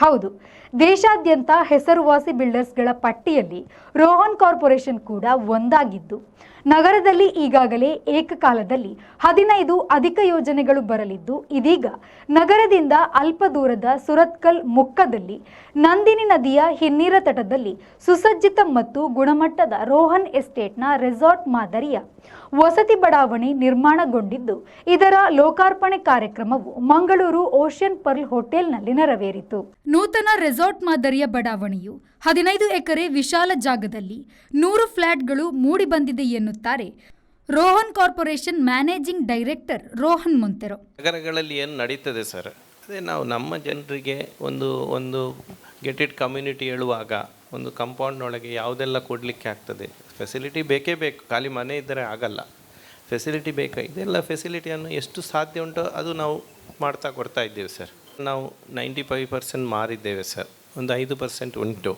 ಹೌದು, ದೇಶಾದ್ಯಂತ ಹೆಸರುವಾಸಿ ಬಿಲ್ಡರ್ಸ್ಗಳ ಪಟ್ಟಿಯಲ್ಲಿ ರೋಹನ್ ಕಾರ್ಪೊರೇಷನ್ ಕೂಡ ಒಂದಾಗಿದ್ದು, ನಗರದಲ್ಲಿ ಈಗಾಗಲೇ ಏಕಕಾಲದಲ್ಲಿ 15 ಅಧಿಕ ಯೋಜನೆಗಳು ಬರಲಿದ್ದು, ಇದೀಗ ನಗರದಿಂದ ಅಲ್ಪ ದೂರದ ಸುರತ್ಕಲ್ ಮುಕ್ಕದಲ್ಲಿ ನಂದಿನಿ ನದಿಯ ಹಿನ್ನೀರ ತಟದಲ್ಲಿ ಸುಸಜ್ಜಿತ ಮತ್ತು ಗುಣಮಟ್ಟದ ರೋಹನ್ ಎಸ್ಟೇಟ್ನ ರೆಸಾರ್ಟ್ ಮಾದರಿಯ ವಸತಿ ಬಡಾವಣೆ ನಿರ್ಮಾಣಗೊಂಡಿದ್ದು, ಇದರ ಲೋಕಾರ್ಪಣೆ ಕಾರ್ಯಕ್ರಮವು ಮಂಗಳೂರು ಓಷನ್ ಪರ್ಲ್ ಹೋಟೆಲ್ನಲ್ಲಿ ನೆರವೇರಿತು. ನೂತನ ರೆಸಾರ್ಟ್ ಮಾದರಿಯ ಬಡಾವಣೆಯು 15 ಎಕರೆ ವಿಶಾಲ ಜಾಗದಲ್ಲಿ 100 ಫ್ಲಾಟ್ಗಳು ಮೂಡಿಬಂದಿದೆ ಎನ್ನುತ್ತಾರೆ Rohan corporation managing director Rohan Monteiro. ನಗರಗಳಲ್ಲಿ ಏನು ನಡೀತದೆ ಸರ್, ಅದೇ ನಾವು ನಮ್ಮ ಜನರಿಗೆ ಒಂದು ಗೆಟೆಡ್ ಕಮ್ಯುನಿಟಿ ಹೇಳುವಾಗ ಒಂದು ಕಾಂಪೌಂಡ್ನೊಳಗೆ ಯಾವುದೆಲ್ಲ ಕೊಡಲಿಕ್ಕೆ ಆಗ್ತದೆ, ಫೆಸಿಲಿಟಿ ಬೇಕೇ ಬೇಕು. ಖಾಲಿ ಮನೆ ಇದ್ದರೆ ಆಗಲ್ಲ, ಫೆಸಿಲಿಟಿ ಬೇಕು. ಇದೆಲ್ಲ ಫೆಸಿಲಿಟಿಯನ್ನು ಎಷ್ಟು ಸಾಧ್ಯ ಉಂಟೋ ಅದು ನಾವು ಕೊಡ್ತಾ ಇದ್ದೇವೆ ಸರ್. ನಾವು 95% ಮಾರಿದ್ದೇವೆ ಸರ್, ಒಂದು 5% ಉಂಟು.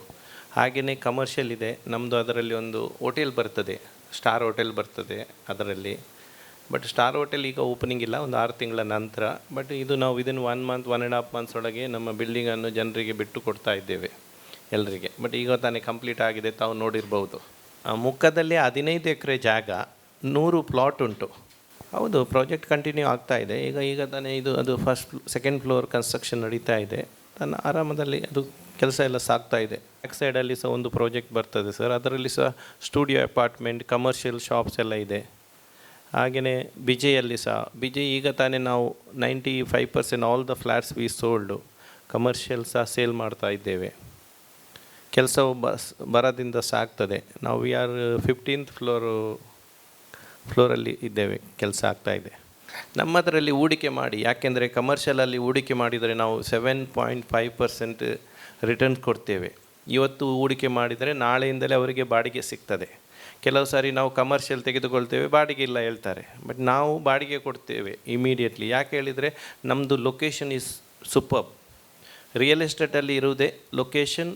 ಹಾಗೆಯೇ ಕಮರ್ಷಿಯಲ್ ಇದೆ ನಮ್ಮದು. ಅದರಲ್ಲಿ ಒಂದು ಹೋಟೆಲ್ ಬರ್ತದೆ, ಸ್ಟಾರ್ ಹೋಟೆಲ್ ಬರ್ತದೆ ಅದರಲ್ಲಿ. ಬಟ್ ಸ್ಟಾರ್ ಹೋಟೆಲ್ ಈಗ ಓಪನಿಂಗ್ ಇಲ್ಲ, ಒಂದು 6 ತಿಂಗಳ ನಂತರ. ಬಟ್ ಇದು ನಾವು ವಿದಿನ್ 1 ಮಂತ್ 1.5 ಮಂತ್ಸ್ ಒಳಗೆ ನಮ್ಮ ಬಿಲ್ಡಿಂಗನ್ನು ಜನರಿಗೆ ಬಿಟ್ಟು ಕೊಡ್ತಾ ಇದ್ದೇವೆ ಎಲ್ಲರಿಗೆ. ಬಟ್ ಈಗ ತಾನೇ ಕಂಪ್ಲೀಟ್ ಆಗಿದೆ, ತಾವು ನೋಡಿರ್ಬೋದು. ಮುಖದಲ್ಲಿ 15 ಎಕರೆ ಜಾಗ, 100 ಪ್ಲಾಟ್ ಉಂಟು. ಹೌದು, ಪ್ರಾಜೆಕ್ಟ್ ಕಂಟಿನ್ಯೂ ಆಗ್ತಾ ಇದೆ. ಈಗ ತಾನೇ ಅದು ಸೆಕೆಂಡ್ ಫ್ಲೋರ್ ಕನ್ಸ್ಟ್ರಕ್ಷನ್ ನಡೀತಾ ಇದೆ. ಆರಾಮದಲ್ಲಿ ಅದು ಕೆಲಸ ಎಲ್ಲ ಸಾಗ್ತಾ ಇದೆ. ಬ್ಯಾಕ್ ಸೈಡಲ್ಲಿ ಸಹ ಒಂದು ಪ್ರಾಜೆಕ್ಟ್ ಬರ್ತದೆ ಸರ್, ಅದರಲ್ಲಿ ಸಹ ಸ್ಟುಡಿಯೋ ಅಪಾರ್ಟ್ಮೆಂಟ್, ಕಮರ್ಷಿಯಲ್ ಶಾಪ್ಸ್ ಎಲ್ಲ ಇದೆ. ಹಾಗೆಯೇ ಬಿಜೆಯಲ್ಲಿ ಸಹ ಈಗ ತಾನೇ ನಾವು 95% all the flats we sold. Commercial ಸಹ ಸೇಲ್ ಮಾಡ್ತಾ ಇದ್ದೇವೆ. ಕೆಲಸವು ಬರದಿಂದ ಸಾಗ್ತದೆ. ನಾವು ವಿ ಆರ್ 15th ಫ್ಲೋರಲ್ಲಿ ಇದ್ದೇವೆ, ಕೆಲಸ ಆಗ್ತಾ ಇದೆ. ನಮ್ಮದರಲ್ಲಿ ಹೂಡಿಕೆ ಮಾಡಿ, ಯಾಕೆಂದರೆ ಕಮರ್ಷಿಯಲಲ್ಲಿ ಹೂಡಿಕೆ ಮಾಡಿದರೆ ನಾವು 7.5% ರಿಟರ್ನ್ಸ್ ಕೊಡ್ತೇವೆ. ಇವತ್ತು ಹೂಡಿಕೆ ಮಾಡಿದರೆ ನಾಳೆಯಿಂದಲೇ ಅವರಿಗೆ ಬಾಡಿಗೆ ಸಿಗ್ತದೆ. ಕೆಲವು ಸಾರಿ ನಾವು ಕಮರ್ಷಿಯಲ್ ತೆಗೆದುಕೊಳ್ತೇವೆ, ಬಾಡಿಗೆ ಇಲ್ಲ ಹೇಳ್ತಾರೆ. ಬಟ್ ನಾವು ಬಾಡಿಗೆ ಕೊಡ್ತೇವೆ ಇಮಿಡಿಯೇಟ್ಲಿ. ಯಾಕೆ ಹೇಳಿದರೆ ನಮ್ಮದು ಲೊಕೇಶನ್ ಈಸ್ ಸೂಪರ್. ರಿಯಲ್ ಎಸ್ಟೇಟಲ್ಲಿ ಇರುವುದೇ ಲೊಕೇಶನ್.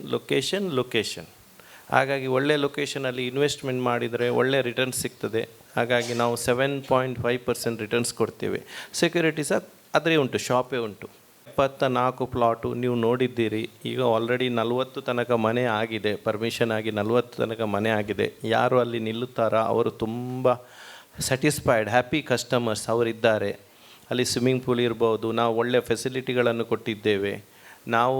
ಹಾಗಾಗಿ ಒಳ್ಳೆಯ ಲೊಕೇಶನಲ್ಲಿ ಇನ್ವೆಸ್ಟ್ಮೆಂಟ್ ಮಾಡಿದರೆ ಒಳ್ಳೆಯ ರಿಟರ್ನ್ಸ್ ಸಿಗ್ತದೆ. ಹಾಗಾಗಿ ನಾವು 7.5% ರಿಟರ್ನ್ಸ್ ಕೊಡ್ತೇವೆ. ಸೆಕ್ಯೂರಿಟಿ ಸಹ ಅದರೇ ಉಂಟು, ಶಾಪೇ ಉಂಟು. 74 ಪ್ಲಾಟು ನೀವು ನೋಡಿದ್ದೀರಿ. ಈಗ ಆಲ್ರೆಡಿ 40 ತನಕ ಮನೆ ಆಗಿದೆ, ಪರ್ಮಿಷನ್ ಆಗಿ 40 ತನಕ ಮನೆ ಆಗಿದೆ. ಯಾರು ಅಲ್ಲಿ ನಿಲ್ಲುತ್ತಾರೋ ಅವರು ತುಂಬ ಸ್ಯಾಟಿಸ್ಫೈಡ್, ಹ್ಯಾಪಿ ಕಸ್ಟಮರ್ಸ್ ಅವರಿದ್ದಾರೆ. ಅಲ್ಲಿ ಸ್ವಿಮ್ಮಿಂಗ್ ಪೂಲ್ ಇರ್ಬೋದು. ನಾವು ಒಳ್ಳೆಯ ಫೆಸಿಲಿಟಿಗಳನ್ನು ಕೊಟ್ಟಿದ್ದೇವೆ. ನಾವು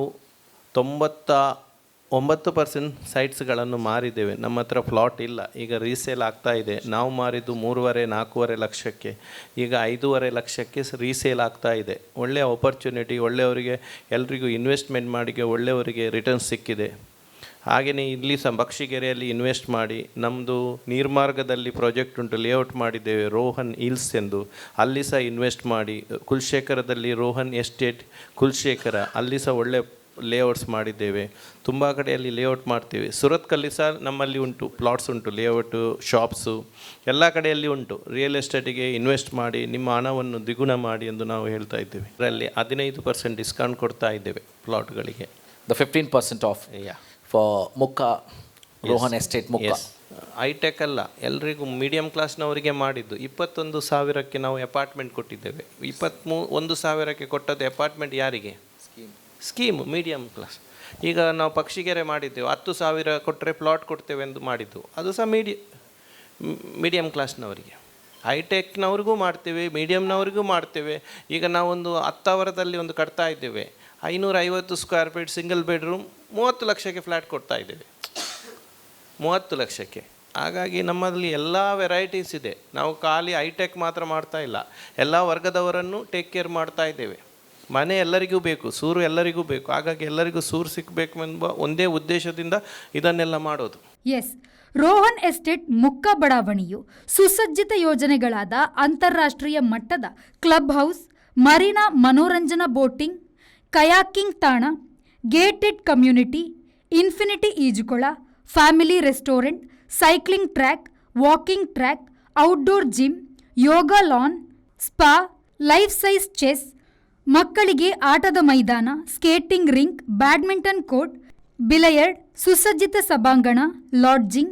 99% ಸೈಟ್ಸ್ಗಳನ್ನು ಮಾರಿದ್ದೇವೆ. ನಮ್ಮ ಹತ್ರ ಪ್ಲಾಟ್ ಇಲ್ಲ, ಈಗ ರೀಸೇಲ್ ಆಗ್ತಾ ಇದೆ. ನಾವು ಮಾರಿದ್ದು 3.5-4.5 ಲಕ್ಷಕ್ಕೆ, ಈಗ 5.5 ಲಕ್ಷಕ್ಕೆ ರೀಸೇಲ್ ಆಗ್ತಾ ಇದೆ. ಒಳ್ಳೆಯ ಆಪರ್ಚುನಿಟಿ, ಒಳ್ಳೆಯವರಿಗೆ ಎಲ್ರಿಗೂ ಇನ್ವೆಸ್ಟ್ಮೆಂಟ್ ಮಾಡಿಗೆ ಒಳ್ಳೆಯವರಿಗೆ ರಿಟರ್ನ್ಸ್ ಸಿಕ್ಕಿದೆ. ಹಾಗೆಯೇ ಇಲ್ಲಿ ಸಹ ಬಕ್ಷಿಗೆರೆಯಲ್ಲಿ ಇನ್ವೆಸ್ಟ್ ಮಾಡಿ, ನಮ್ಮದು ನೀರ್ಮಾರ್ಗದಲ್ಲಿ ಪ್ರಾಜೆಕ್ಟ್ ಉಂಟು, ಲೇಔಟ್ ಮಾಡಿದ್ದೇವೆ ರೋಹನ್ ಹಿಲ್ಸ್ ಎಂದು. ಅಲ್ಲಿ ಸಹ ಇನ್ವೆಸ್ಟ್ ಮಾಡಿ, ಕುಲಶೇಖರದಲ್ಲಿ ರೋಹನ್ ಎಸ್ಟೇಟ್ ಕುಲಶೇಖರ, ಅಲ್ಲಿ ಸಹ ಒಳ್ಳೆ ಲೇಔಟ್ಸ್ ಮಾಡಿದ್ದೇವೆ. ತುಂಬ ಕಡೆಯಲ್ಲಿ ಲೇಔಟ್ ಮಾಡ್ತೀವಿ. ಸುರತ್ಕಲ್ಲಿ ಸಹ ನಮ್ಮಲ್ಲಿ ಉಂಟು, ಪ್ಲಾಟ್ಸ್ ಉಂಟು, ಲೇಔಟು, ಶಾಪ್ಸು ಎಲ್ಲ ಕಡೆಯಲ್ಲಿ ಉಂಟು. ರಿಯಲ್ ಎಸ್ಟೇಟಿಗೆ ಇನ್ವೆಸ್ಟ್ ಮಾಡಿ ನಿಮ್ಮ ಹಣವನ್ನು ದ್ವಿಗುಣ ಮಾಡಿ ಎಂದು ನಾವು ಹೇಳ್ತಾ ಇದ್ದೇವೆ. ಅದರಲ್ಲಿ 15% ಡಿಸ್ಕೌಂಟ್ ಕೊಡ್ತಾ ಇದ್ದೇವೆ ಪ್ಲಾಟ್ಗಳಿಗೆ. The 15% off for Mukka Rohan Estate Mukka. High tech ಅಲ್ಲ, ಎಲ್ರಿಗೂ ಮೀಡಿಯಮ್ ಕ್ಲಾಸ್ನವರಿಗೆ ಮಾಡಿದ್ದು. 21,000ಕ್ಕೆ ನಾವು ಅಪಾರ್ಟ್ಮೆಂಟ್ ಕೊಟ್ಟಿದ್ದೇವೆ. 21,000ಕ್ಕೆ ಕೊಟ್ಟದ್ದು ಅಪಾರ್ಟ್ಮೆಂಟ್ ಯಾರಿಗೆ? Scheme medium class. ಈಗ ನಾವು ಪಕ್ಷಿಗೆರೆ ಮಾಡಿದ್ದೆವು, 10,000 ಕೊಟ್ಟರೆ ಪ್ಲಾಟ್ ಕೊಡ್ತೇವೆ ಎಂದು ಮಾಡಿದ್ದು. ಅದು ಸಹ ಮೀಡಿಯಮ್ ಕ್ಲಾಸ್ನವರಿಗೆ. ಹೈಟೆಕ್ನವ್ರಿಗೂ ಮಾಡ್ತೇವೆ, ಮೀಡಿಯಮ್ನವ್ರಿಗೂ ಮಾಡ್ತೇವೆ. ಈಗ ನಾವೊಂದು 10,000ದಲ್ಲಿ ಒಂದು ಕಟ್ತಾ ಇದ್ದೇವೆ, 550 ಸ್ಕ್ವೇರ್ ಫೀಟ್ ಸಿಂಗಲ್ ಬೆಡ್ರೂಮ್, 30 ಲಕ್ಷಕ್ಕೆ ಫ್ಲ್ಯಾಟ್ ಕೊಡ್ತಾ ಇದ್ದೇವೆ, 30 ಲಕ್ಷಕ್ಕೆ. ಹಾಗಾಗಿ ನಮ್ಮಲ್ಲಿ ಎಲ್ಲ ವೆರೈಟೀಸ್ ಇದೆ. ನಾವು ಖಾಲಿ ಹೈಟೆಕ್ ಮಾತ್ರ ಮಾಡ್ತಾ ಇಲ್ಲ, ಎಲ್ಲ ವರ್ಗದವರನ್ನು ಟೇಕ್ ಕೇರ್ ಮಾಡ್ತಾ ಇದ್ದೇವೆ. ಮನೆ ಎಲ್ಲರಿಗೂ ಬೇಕು, ಸೂರು ಎಲ್ಲರಿಗೂ ಬೇಕು. ಹಾಗಾಗಿ ಎಲ್ಲರಿಗೂ ಸೂರು ಸಿಕ್ಕಬೇಕು ಎಂಬ ಒಂದೇ ಉದ್ದೇಶದಿಂದ ಇದನ್ನೆಲ್ಲ ಮಾಡೋದು. ಎಸ್, ರೋಹನ್ ಎಸ್ಟೇಟ್ ಮುಕ್ಕ ಬಡಾವಣೆಯು ಸುಸಜ್ಜಿತ ಯೋಜನೆಗಳಾದ ಅಂತಾರಾಷ್ಟ್ರೀಯ ಮಟ್ಟದ ಕ್ಲಬ್ ಹೌಸ್, ಮರೀನಾ ಮನೋರಂಜನಾ ಬೋಟಿಂಗ್, ಕಯಾಕಿಂಗ್ ತಾಣ, ಗೇಟೆಡ್ ಕಮ್ಯುನಿಟಿ, ಇನ್ಫಿನಿಟಿ ಈಜುಕೊಳ, family restaurant, cycling track, walking track, outdoor gym, yoga lawn, spa, life size chess, ಮಕ್ಕಳಿಗೆ ಆಟದ ಮೈದಾನ, skating rink, badminton court, billiard, ಸುಸಜ್ಜಿತ ಸಭಾಂಗಣ, lodging,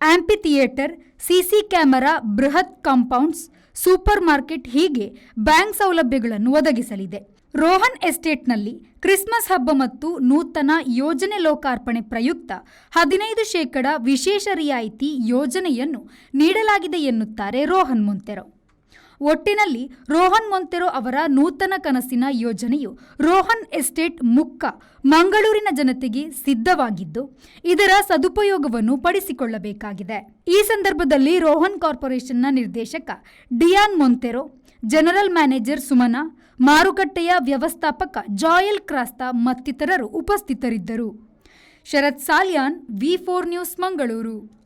amphitheatre, CC camera, ಬೃಹತ್ compounds, supermarket ಹೀಗೆ bank ಸೌಲಭ್ಯಗಳನ್ನು ಒದಗಿಸಲಿದೆ. ರೋಹನ್ ಎಸ್ಟೇಟ್ನಲ್ಲಿ ಕ್ರಿಸ್ಮಸ್ ಹಬ್ಬ ಮತ್ತು ನೂತನ ಯೋಜನೆ ಲೋಕಾರ್ಪಣೆ ಪ್ರಯುಕ್ತ 15% ವಿಶೇಷ ರಿಯಾಯಿತಿ ಯೋಜನೆಯನ್ನು ನೀಡಲಾಗಿದೆ ಎನ್ನುತ್ತಾರೆ ರೋಹನ್ ಮೊಂತೆರೊ. ಒಟ್ಟಿನಲ್ಲಿ ರೋಹನ್ ಮೊಂತೆರೊ ಅವರ ನೂತನ ಕನಸಿನ ಯೋಜನೆಯು ರೋಹನ್ ಎಸ್ಟೇಟ್ ಮುಕ್ಕ ಮಂಗಳೂರಿನ ಜನತೆಗೆ ಸಿದ್ಧವಾಗಿದ್ದು, ಇದರ ಸದುಪಯೋಗವನ್ನು ಪಡಿಸಿಕೊಳ್ಳಬೇಕಾಗಿದೆ. ಈ ಸಂದರ್ಭದಲ್ಲಿ ರೋಹನ್ ಕಾರ್ಪೊರೇಷನ್ನ ನಿರ್ದೇಶಕ ಡಿಯಾನ್ ಮೊಂತೆರೊ, ಜನರಲ್ ಮ್ಯಾನೇಜರ್ ಸುಮನಾ, ಮಾರುಕಟ್ಟೆಯ ವ್ಯವಸ್ಥಾಪಕ ಜಾಯಲ್ ಕ್ರಾಸ್ತಾ ಮತ್ತಿತರರು ಉಪಸ್ಥಿತರಿದ್ದರು. ಶರತ್ ಸಾಲ್ಯಾನ್, V4 ನ್ಯೂಸ್, ಮಂಗಳೂರು.